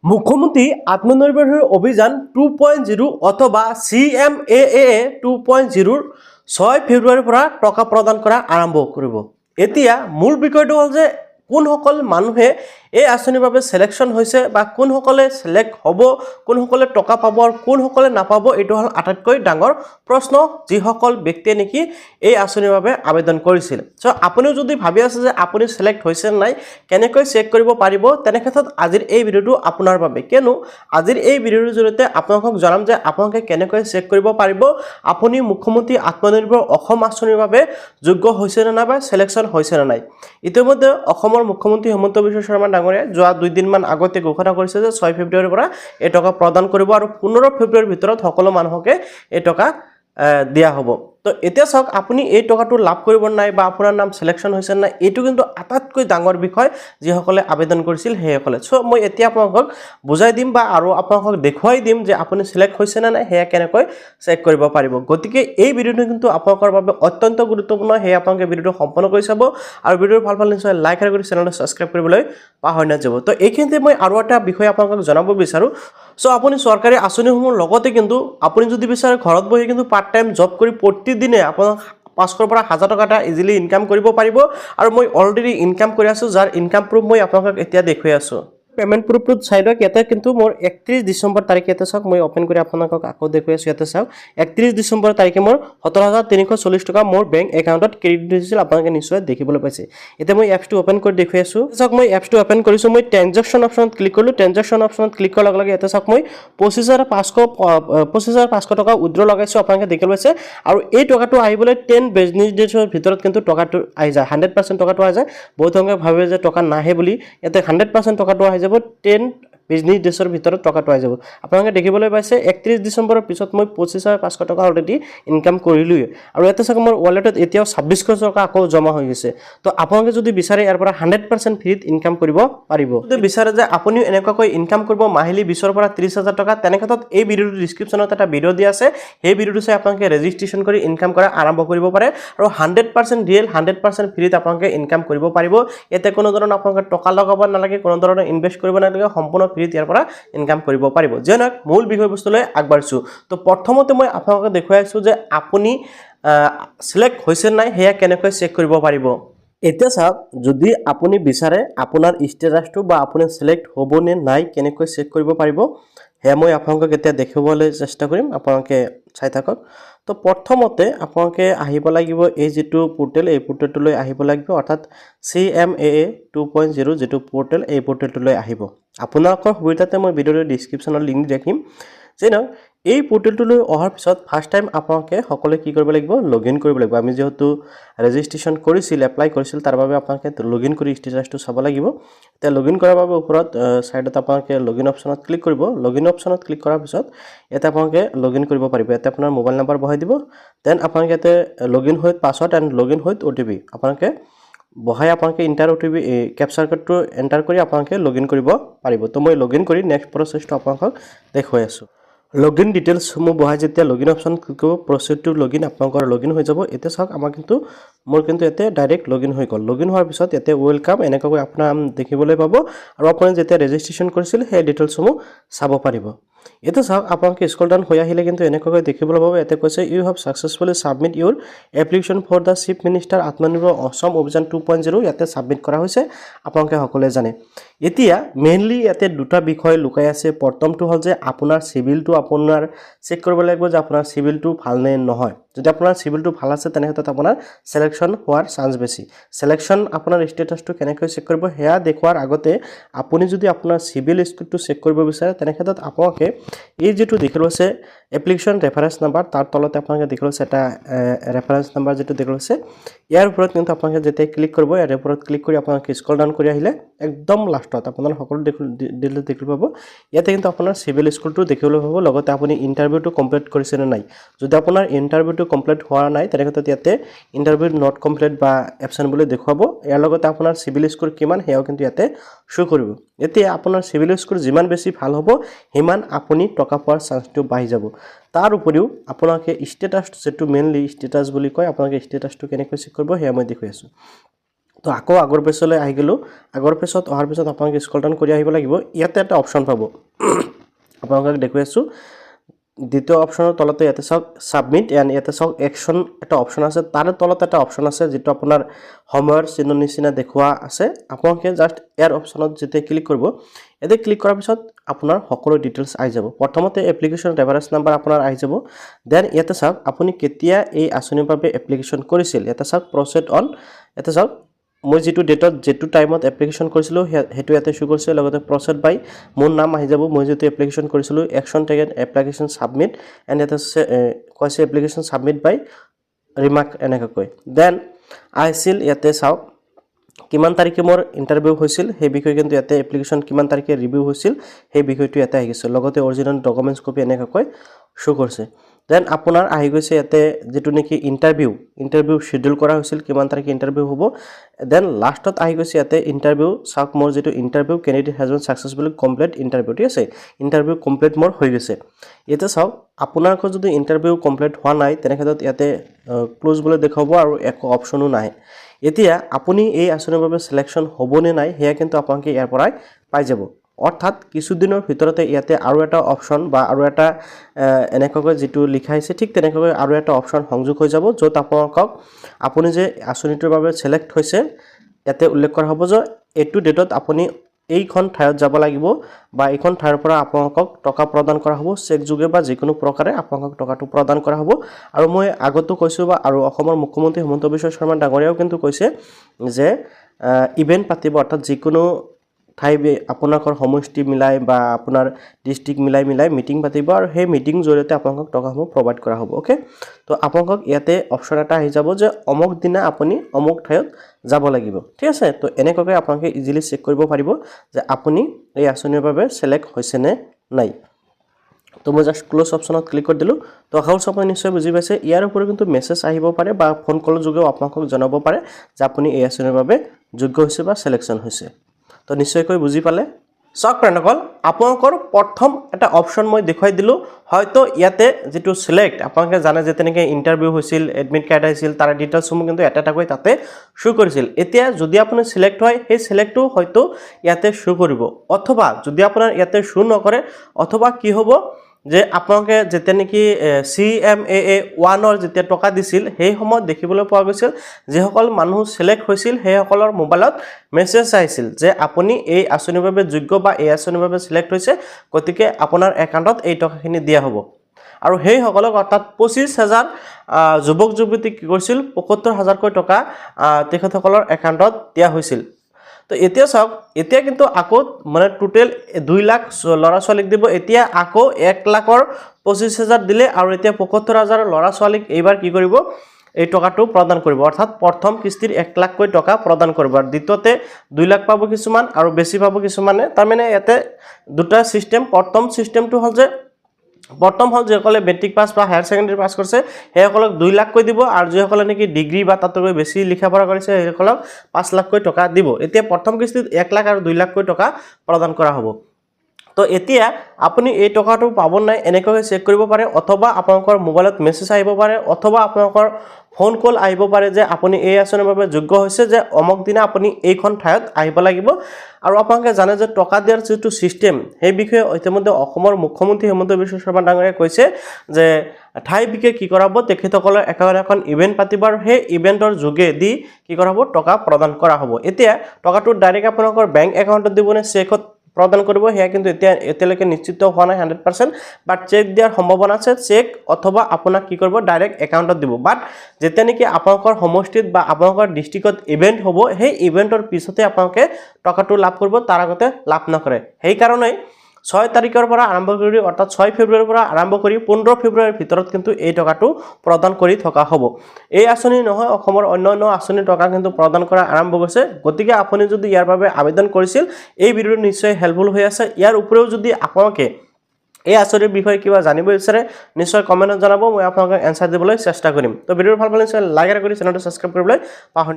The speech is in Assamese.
মুখ্যমন্ত্ৰী আত্মনিৰ্ভৰ অভিযান 2.0 অথবা CMAA 2.0 6 ফেব্ৰুৱাৰীৰ পৰা টকা প্ৰদান কৰা আৰম্ভ কৰিব। এতিয়া মূল বিষয়টো হ'ল যে কোনসকল মানুহে এই আঁচনিৰ বাবে সিলেকশন হৈছে বা কোনসকলে সিলেক্ট হ'ব, কোনসকলে টকা পাব আৰু কোনসকলে নাপাব, এইটো হ'ল আটাইতকৈ ডাঙৰ প্ৰশ্ন যিসকল ব্যক্তিয়ে নেকি এই আঁচনিৰ বাবে আবেদন কৰিছিল। সো আপুনিও যদি ভাবি আছে যে আপুনি সিলেক্ট হৈছে নাই, কেনেকৈ চেক কৰিব পাৰিব, তেনে ক্ষেত্ৰত আজিৰ এই ভিডিঅ'টো আপোনাৰ বাবে। কিয়নো আজিৰ এই ভিডিঅ'ৰ জৰিয়তে আপোনালোকক জনাম যে আপোনালোকে কেনেকৈ চেক কৰিব পাৰিব আপুনি মুখ্যমন্ত্ৰী আত্মনিৰ্ভৰ অসম আঁচনিৰ বাবে যোগ্য হৈছে নে নাই বা সিলেকশন হৈছে নে নাই। ইতিমধ্যে অসমৰ মুখ্যমন্ত্ৰী হিমন্ত বিশ্ব শৰ্মা ডাঙৰীয়াই যোৱা 2 দিনমান আগতে ঘোষণা কৰিছে যে 6 ফেব্ৰুৱাৰীৰ পৰা এই টকা প্ৰদান কৰিব আৰু 15 ফেব্ৰুৱাৰীৰ ভিতৰত সকলো মানুহকে এই টকা দিয়া হ'ব। তো এতিয়া চাওক আপুনি এই টকাটো লাভ কৰিব নাই বা আপোনাৰ নাম সিলেকশন হৈছে নাই, এইটো কিন্তু আটাইতকৈ ডাঙৰ বিষয় যিসকলে আবেদন কৰিছিল সেইসকলে। সো মই এতিয়া আপোনালোকক বুজাই দিম বা আৰু আপোনালোকক দেখুৱাই দিম যে আপুনি সিলেক্ট হৈছে নে নাই সেয়া কেনেকৈ চেক কৰিব পাৰিব। গতিকে এই ভিডিঅ'টো কিন্তু আপোনালোকৰ বাবে অত্যন্ত গুৰুত্বপূৰ্ণ, সেয়া আপোনালোকে ভিডিঅ'টো সম্পূৰ্ণ কৰি চাব আৰু ভিডিঅ'ৰ ভাল নিশ্চয় লাইক আৰু কৰি চেনেলটো সাবস্ক্ৰাইব কৰিবলৈ পাহৰি নাযাব। তো এইখিনিতে মই আৰু এটা বিষয় আপোনালোকক জনাব বিচাৰোঁ। সো আপুনি চৰকাৰী আঁচনিসমূহৰ লগতে কিন্তু আপুনি যদি বিচাৰে ঘৰত বহি কিন্তু পাৰ্ট টাইম জব কৰি প্ৰতিদিনে আপোনাক 500 পৰা 1000 টকা এটা ইজিলি ইনকাম কৰিব পাৰিব। আৰু মই অলৰেডি ইনকাম কৰি আছোঁ, যাৰ ইনকাম প্ৰুফ মই আপোনালোকক এতিয়া দেখুৱাই আছোঁ। পেমেন্ট প্ৰুফটোত চাই দিয়ক, ইয়াতে কিন্তু মোৰ 31 ডিচেম্বৰ তাৰিখে ইয়াতে চাওক, মই ওপেন কৰি আপোনালোকক আকৌ দেখুৱাই আছোঁ। ইয়াতে চাওক 31 ডিচেম্বৰ তাৰিখে মোৰ 17,340 টকা মোৰ বেংক একাউণ্টত ক্ৰেডিট হৈছিল, আপোনালোকে নিশ্চয় দেখিবলৈ পাইছে। এতিয়া মই এপছটো ওপেন কৰি দেখুৱাই আছোঁ। চাওক মই এপছটো ওপেন কৰিছোঁ, মই ট্ৰেনজেকশ্যন অপশ্যনত ক্লিক কৰিলোঁ। ট্ৰেনজেকশ্যন অপশ্যনত ক্লিক কৰাৰ লগে লগে ইয়াতে চাওক মই 25,500 টকা উইথড্ৰ লগাইছোঁ, আপোনালোকে দেখিবলৈ পাইছে। আৰু এই টকাটো আহিবলৈ 10 বিজনেছ ডেজৰ ভিতৰত কিন্তু টকাটো আহি যায়, 100% টকাটো আহি যায়। বহুত সংখ্যক ভাবে যে টকা নাহে বুলি, ইয়াতে 100% টকাটো আহি যাব। 10 বিজনেছ ডেজৰ ভিতৰত টকাটো আহি যাব। আপোনালোকে দেখিবলৈ পাইছে 31 ডিচেম্বৰৰ পিছত মই 25,500 টকা অলৰেডি ইনকাম কৰিলোৱে। আৰু ইয়াতে চাওক মোৰ ৱালেটত এতিয়াও 2600 টকা আকৌ জমা হৈ গৈছে। তো আপোনালোকে যদি বিচাৰে ইয়াৰ পৰা 100% ফ্ৰীত ইনকাম কৰিব পাৰিব। যদি বিচাৰে যে আপুনিও এনেকুৱাকৈ ইনকাম কৰিব মাহিলী 20,000 পৰা 30,000 টকা, তেনে ক্ষেত্ৰত এই ভিডিঅ'টোৰ ডিছক্ৰিপশ্যনত এটা ভিডিঅ' দিয়া আছে, সেই ভিডিঅ'টো চাই আপোনালোকে ৰেজিষ্ট্ৰেশ্যন কৰি ইনকাম কৰা আৰম্ভ কৰিব পাৰে আৰু 100% ৰিয়েল 100% ফ্ৰীত আপোনালোকে ইনকাম কৰিব পাৰিব। ইয়াতে কোনো ধৰণৰ আপোনালোকে টকা লগাব নালাগে, কোনো ধৰণৰ ইনভেষ্ট কৰিব নালাগে, সম্পূৰ্ণ ফ্ৰীত ইয়াৰ পৰা ইনকাম কৰিব পাৰিব। যে নহওক মূল বিষয়বস্তুলৈ আগবাঢ়িছোঁ। তো প্ৰথমতে মই আপোনালোকক দেখুৱাই আছোঁ যে আপুনি সিলেক্ট হৈছে নাই সেয়া কেনেকৈ চেক কৰিব পাৰিব। এতিয়া চাওক, যদি আপুনি বিচাৰে আপোনাৰ ষ্টেটাছটো বা আপুনি সিলেক্ট হ'ব নে নাই কেনেকৈ চেক কৰিব পাৰিব সেয়া মই আপোনালোকক এতিয়া দেখাবলৈ চেষ্টা কৰিম, আপোনালোকে চাই থাকক। তো প্ৰথমতে আপোনালোকে আহিব লাগিব এই যিটো পোৰ্টেল, এই পোৰ্টেলটোলৈ আহিব লাগিব, অৰ্থাৎ CMAA 2.0 যিটো পোৰ্টেল, এই পোৰ্টেলটোলৈ আহিব। আপোনালোকৰ সুবিধাতে মই ভিডিঅ'ৰ ডিছক্ৰিপশ্যনত লিংক দি ৰাখিম। যে নহওক এই পোৰ্টেলটোলৈ অহাৰ পিছত ফাৰ্ষ্ট টাইম আপোনালোকে সকলোৱে কি কৰিব লাগিব, লগইন কৰিব লাগিব। আমি যেহেতু ৰেজিষ্ট্ৰেশ্যন কৰিছিল, এপ্লাই কৰিছিল, তাৰ বাবে আপোনালোকে লগইন কৰি ষ্টেটাছটো চাব লাগিব। এতিয়া লগইন কৰাৰ বাবে ওপৰত ছাইডত আপোনালোকে লগইন অপশ্যনত ক্লিক কৰিব। লগইন অপশ্যনত ক্লিক কৰাৰ পিছত ইয়াতে আপোনালোকে লগইন কৰিব পাৰিব। ইয়াতে আপোনাৰ মোবাইল নম্বৰ বহাই দিব, দেন আপোনালোকে ইয়াতে login with password and login with OTP আপোনালোকে বহাই আপোনালোকে ইণ্টাৰ OTP কেপচাৰ কোডটো এণ্টাৰ কৰি আপোনালোকে লগইন কৰিব পাৰিব। তো মই লগইন কৰি নেক্সট প্ৰচেছটো আপোনালোকক দেখুৱাই আছোঁ। লগইন ডিটেইলছসমূহ বহাই যেতিয়া লগইন অপশ্যন ক্লিক কৰিব, প্ৰচিড টু লগইন আপোনালোকৰ লগইন হৈ যাব। এতিয়া চাওক মোৰ কিন্তু ইয়াতে ডাইৰেক্ট লগইন হৈ গ'ল। লগইন হোৱাৰ পিছত ইয়াতে ৱেলকাম এনেকুৱাকৈ আপোনাৰ দেখিবলৈ পাব আৰু আপুনি যেতিয়া ৰেজিষ্ট্ৰেশ্যন কৰিছিল সেই ডিটেইলছসমূহ চাব পাৰিব। এতিয়া চাওক আপোনালোকে স্ক্ৰল ডাউন হৈ আহিলে কিন্তু এনেকুৱাকৈ দেখিবলৈ পাব, ইয়াতে কৈছে you have successfully submit your application for the chief minister Atmanirbhar Asom অভিযান 2.0 ইয়াতে ছাবমিট কৰা হৈছে, আপোনালোকে সকলোৱে জানে। এতিয়া মেইনলি ইয়াতে দুটা বিষয় লুকাই আছে। প্ৰথমটো হ'ল যে আপোনাৰ চিভিলটো আপোনাৰ চেক কৰিব লাগিব যে আপোনাৰ চিভিলটো ভাল নে নহয়। যদি আপোনাৰ চিভিলটো ভাল আছে তেনে ক্ষেত্ৰত আপোনাৰ সিলেকশন হোৱাৰ চান্স বেছি। সিলেকশন আপোনাৰ ষ্টেটাছটো কেনেকৈ চেক কৰিব সেয়া দেখুৱাৰ আগতে আপুনি যদি আপোনাৰ চিভিল স্কোৰটো চেক কৰিব বিচাৰে তেনে ক্ষেত্ৰত আপোনালোকে এই যেটো দেখিলো আছে এপ্লিকেশ্যন ৰেফাৰেন্স নাম্বাৰ, তাৰ তলতে আপোনালোকে দেখিলো আছে এটা ৰেফাৰেন্স নাম্বাৰ যেটো দেখিলো আছে, ইয়াৰ ওপৰত কিন্তু আপোনালোকে যেতিয়া ক্লিক কৰিব, ইয়াৰ ওপৰত ক্লিক কৰি আপোনালোকে স্ক্ৰল ডাউন কৰি আহিলে একদম লাষ্টত আপোনাৰ সকলো দেখিব পাব। ইয়াতে কিন্তু আপোনাৰ চিভিল স্কোৰটো দেখিবলৈ পাব, লগতে আপুনি ইন্টাৰভিউটো কমপ্লিট কৰিছে নে নাই। যদি আপোনাৰ ইন্টাৰভিউটো কমপ্লিট হোৱা নাই তেনে ক্ষেত্ৰত ইয়াতে ইন্টাৰভিউ নট কমপ্লিট বা এবসেন্ট বুলি দেখুৱাব। ইয়াৰ লগতে আপোনাৰ চিভিল স্কোৰ কিমান সেয়াও কিন্তু ইয়াতে শো কৰিব। এতিয়া আপোনাৰ চিভিল স্কোৰ যিমান বেছি ভাল হ'ব সিমান আপুনি টকা পোৱাৰ চান্সটো বাঢ়ি যাব। তাৰ উপৰিও আপোনালোকে ষ্টেটাছ যেটো মেইনলি ষ্টেটাছ বুলি কয়, আপোনালোকে ষ্টেটাছটো কেনেকৈ চেক কৰিব সেয়া মই দেখুৱাই আছোঁ। তো আকৌ আগৰ পেজলৈ আহি গ'লোঁ আগৰ পেজত অহাৰ পিছত আপোনালোকে স্ক্ৰল ডাউন কৰি আহিব লাগিব ইয়াতে এটা অপশ্যন পাব আপোনালোকক দেখুৱাই আছোঁ দ্বিতীয় অপশ্যনৰ তলতে ইয়াতে চাওক সাবমিট এণ্ড ইয়াতে চাওক একশ্যন এটা অপশ্যন আছে তাৰে তলত এটা অপশ্যন আছে যেটো আপোনাৰ সময়ৰ চিহ্ন নিচিনা দেখুৱা আছে আপোনালোকে জাষ্ট ইয়াৰ অপশ্যনত যেতিয়া ক্লিক কৰিব এতে ক্লিক কৰাৰ পিছত আপোনাৰ সকলো ডিটেইলছ আহি যাব প্ৰথমতে এপ্লিকেশ্যন ৰেফাৰেন্স নাম্বাৰ আপোনাৰ আহি যাব দেন ইয়াতে চাওক আপুনি কেতিয়া এই আঁচনিৰ বাবে এপ্লিকেশ্যন কৰিছিল ইয়াতে চাওক প্ৰচেড অন ইয়াতে চাওক মই যেটো ডেটত যেটো টাইমত এপ্লিকেশ্যন কৰিছিলো হেতু ইয়াতে শো কৰিছে লগতে প্ৰচেড বাই মোৰ নাম আহি যাব মই যেটো এপ্লিকেশ্যন কৰিছিলো action taken application submit and ইয়াতে কৈছে এপ্লিকেশ্যন সাবমিট বাই ৰিমাৰ্ক এনেকৈ দেন আহিছিল ইয়াতে চাওক কিমান তাৰিখে মোৰ ইন্টাৰভিউ হৈছিল সেই বিষয়ে কিন্তু ইয়াতে এপ্লিকেশ্যন কিমান তাৰিখে ৰিভিউ হৈছিল সেই বিষয়টো ইয়াতে আহি গৈছে লগতে অৰিজিনেল ডকুমেন্টছ কপি এনেকৈ শো কৰিছে দেন আপোনাৰ আহি গৈছে ইয়াতে যেটো নেকি ইন্টাৰভিউ শিডিউল কৰা হৈছিল কিমান তাৰিখে ইন্টাৰভিউ হ'ব দেন লাষ্টত আহি গৈছে ইয়াতে ইন্টাৰভিউ চাওক মোৰ যেটো interview candidate has been successfully complete interview ঠিক আছে ইন্টাৰভিউ কমপ্লিট মোৰ হৈ গৈছে ইয়াতে চাওক আপোনাৰ যদি ইন্টাৰভিউ কমপ্লিট হোৱা নাই তেনেক্ষেত্ৰত ইয়াতে ক্লোজ বুলি দেখাব আৰু একো অপচনো নাই এতিয়া আপুনি এই আঁচনিৰ বাবে সিলেকশন হ'বনে নাই হেয়া কিন্তু আপোনালোকে ইয়াৰ পৰাই পাই যাব অৰ্থাৎ কিছুদিনৰ ভিতৰতে ইয়াতে আৰু এটা অপচন বা আৰু এটা এনেকৈ যেটো লিখা আছে ঠিক তেনেকৈ আৰু এটা অপচন সংযোগ হৈ যাব যত আপোনালোকক আপুনি যে আঁচনিটোৰ বাবে সিলেক্ট হৈছে ইয়াতে উল্লেখ কৰা হ'ব যে এটো ডেটত আপুনি এইখন ঠাইত যাব লাগিব বা এইখন ঠাইৰ পৰা আপোনালোকক টকা প্ৰদান কৰা হ'ব চেক যোগে বা যিকোনো প্ৰকাৰে আপোনালোকক টকাটো প্ৰদান কৰা হ'ব আৰু মই আগতো কৈছো বা আৰু অসমৰ মুখ্যমন্ত্ৰী হিমন্ত বিশ্ব শৰ্মা ডাঙৰীয়াও কিন্তু কৈছে যে ইভেন্ট পাতিব অৰ্থাৎ যিকোনো ঠাই আপোনালোকৰ সমষ্টি মিলাই বা আপোনাৰ ডিস্ট্ৰিক্ট মিলাই মিটিং পাতিব আৰু সেই মিটিং জৰিয়তে আপোনালোকক টকাসমূহ প্ৰভাইড কৰা হ'ব ওকে তো আপোনালোকক ইয়াতে অপচন এটা আহি যাব যে অমুক দিনা আপুনি অমুক ঠাইত যাব লাগিব ঠিক আছে তো এনেকৈ আপোনালোকে ইজিলি চেক কৰিব পাৰিব যে আপুনি এই আঁচনিৰ বাবে সিলেক্ট হৈছে নে নাই তো মই জাস্ট ক্লোজ অপচনত ক্লিক কৰি দিলো তো আশা কৰোঁ আপুনি নিশ্চয় বুজি পাইছে ইয়াৰ উপৰি কিন্তু মেছেজ আহিব পাৰে বা ফোন কল যোগেও আপোনালোকক জনাব পাৰে যে আপুনি এই আঁচনিৰ বাবে যোগ্য হৈছে বা সিলেকশন হৈছে তো নিশ্চয়কৈ বুজি পালে সক ফ্ৰেণ্ডসকল আপোনালোকৰ প্ৰথম এটা অপচন মই দেখুৱাই দিলো হয়তো ইয়াতে যেটো সিলেক্ট আপোনালোকে জানে যে তেনেকে ইন্টাৰভিউ হৈছিল এডমিট কাৰ্ড আহিছিল তাৰ ডিটেইলছ সমূহ কিন্তু এটা টাকৈ তাতে শো কৰিছিল এতিয়া যদি আপুনি সিলেক্ট হয় সেই সিলেক্টটো হয়তো ইয়াতে শো কৰিব অথবা যদি আপোনাৰ ইয়াতে শো নকৰে অথবা কি হ'ব যে আপোনালোকে যেতিয়া নেকি CMAA 1 ৰ যেতিয়া টকা দিছিল সেই সময়ত দেখিবলৈ পোৱা গৈছিল যে সকল মানুহ সিলেক্ট হৈছিল সেই সকলৰ মোবাইলত মেছেজ আহিছিল যে আপুনি এই আঁচনিৰ বাবে যোগ্য বা এই আঁচনিৰ বাবে সিলেক্ট হৈছে গতিকে আপোনাৰ একাউণ্টত এই টকাখিনি দিয়া হ'ব আৰু সেই সকলক অৰ্থাৎ 25000 যুৱক যুৱতী কি কৰিছিল 75000 কৈ টকা তেখেতসকলৰ একাউণ্টত দিয়া হৈছিল তো এতিয়া চাওক এতিয়া কিন্তু আকৌ মানে টোটাল 2 লাখ লৰা ছোৱালীক দিব এতিয়া আকৌ 1 লাখৰ 25000 দিলে আৰু এতিয়া 75000 লৰা ছোৱালীক এইবাৰ কি কৰিব এই টকাটো প্ৰদান কৰিব অৰ্থাৎ প্ৰথম কিস্তিৰ 1 লাখ কৈ টকা প্ৰদান কৰিব আৰু দ্বিতীয়তে 2 লাখ পাব কিছুমান আৰু বেছি পাব কিছুমানে তাৰ মানে ইয়াতে দুটা সিস্টেম প্ৰথম সিস্টেমটো হল যে বটম হল যে সকলে মেট্ৰিক পাস বা হায়াৰ সেকেন্ডাৰী পাস কৰিছে সেই সকলক 2 লাখ কৈ দিব আৰু যে সকলে নেকি ডিগ্ৰী বা তাতকৈ বেছি লিখা পঢ়া কৰিছে সেই সকলক 5 লাখ কৈ টকা দিব এতিয়া প্ৰথম কিস্তিত 1 লাখ আৰু 2 লাখ কৈ টকা প্ৰদান কৰা হ'ব তো এতিয়া আপুনি এই টকাটো পাব নাই এনেকৈ চেক কৰিব পাৰে অথবা আপোনালোকৰ মোবাইলত মেছেজ আহিব পাৰে অথবা আপোনালোকৰ ফোন কল আহিব পাৰে যে আপুনি এই আঁচনিৰ বাবে যোগ্য হৈছে যে অমক দিনা আপুনি এইখন ঠাইত আহিব লাগিব আৰু আপোনালোকে জানে যে টকা দিয়াৰ যেটো সিস্টেম সেই বিষয়ে ইতিমধ্যে অসমৰ মুখ্যমন্ত্ৰী হিমন্ত বিশ্ব শৰ্মা ডাঙৰীয়াই কৈছে যে ঠাই বিকে কি কৰাব তেখেতসকলৰ এখন ইভেন্ট পাতিব আৰু সেই ইভেন্টৰ যোগে দি কি কৰাব টকা প্ৰদান কৰা হ'ব এতিয়া টকাটো ডাইৰেক্ট আপোনালোকৰ বেংক একাউণ্টত দিবনে চেকত প্ৰদান কৰিব হেয়া কিন্তু এতিয়ালৈকে নিশ্চিত হোৱা নাই 100% বাট চেক দিয়াৰ সম্ভাৱনা আছে চেক অথবা আপোনাক কি কৰিব ডাইৰেক্ট একাউণ্টত দিব বাট যেতিয়া নেকি আপোনালোকৰ সমষ্টিত বা আপোনালোকৰ ডিস্ট্ৰিক্টত ইভেন্ট হ'ব সেই ইভেন্টৰ পিছতে আপোনালোকে টকাটো লাভ কৰিব তাৰ আগতে লাভ নকৰে সেই কাৰণে 6 তাৰিখৰ পৰা আৰম্ভ কৰি অৰ্থাৎ 6 ফেব্ৰুৱাৰীৰ পৰা আৰম্ভ কৰি 15 ফেব্ৰুৱাৰীৰ ভিতৰত কিন্তু এই টকাটো প্ৰদান কৰি থকা হ'ব এই আঁচনি নহয় অসমৰ অন্যান্য আঁচনি টকা কিন্তু প্ৰদান কৰা আৰম্ভ হৈছে গতিকে আপুনি যদি ইয়াৰ বাবে আবেদন কৰিছিল এই ভিডিঅ'টো নিশ্চয় হেল্পফুল হৈ আছে ইয়াৰ উপৰিও যদি আপোনালোকে এই আঁচনিৰ বিষয়ে কিবা জানিব বিচাৰে নিশ্চয় কমেন্টত জনাব মই আপোনালোকক এনসাৰ দিবলৈ চেষ্টা কৰিম তো ভিডিঅ'টো ভাল পালে লাইক কৰি চেনেলটো সাবস্ক্ৰাইব কৰিবলৈ পাহৰি